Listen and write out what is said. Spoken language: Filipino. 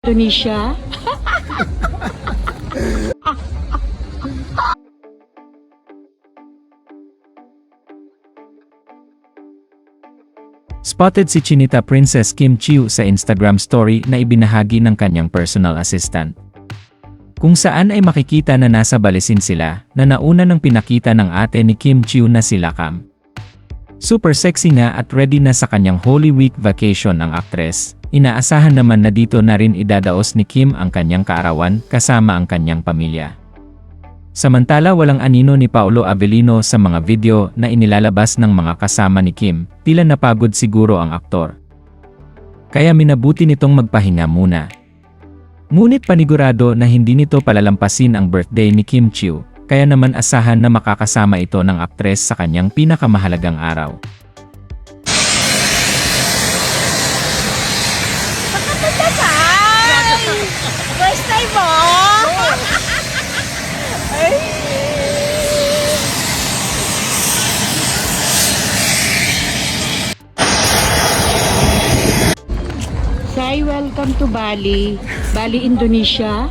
Indonesia. Spotted si Chinita Princess Kim Chiu sa Instagram story na ibinahagi ng kanyang personal assistant. Kung saan ay makikita na nasa balisin sila, na nauna nang pinakita ng ate ni Kim Chiu na sila Cam. Super sexy nga at ready na sa kanyang Holy Week vacation ang aktres. Inaasahan naman na dito na rin idadaos ni Kim ang kanyang kaarawan kasama ang kanyang pamilya. Samantala walang anino ni Paolo Avellino sa mga video na inilalabas ng mga kasama ni Kim, tila napagod siguro ang aktor. Kaya minabuti nitong magpahinga muna. Ngunit panigurado na hindi nito palalampasin ang birthday ni Kim Chiu, kaya naman asahan na makakasama ito ng aktres sa kanyang pinakamahalagang araw. First time mo? Say welcome to Bali. Bali, Indonesia.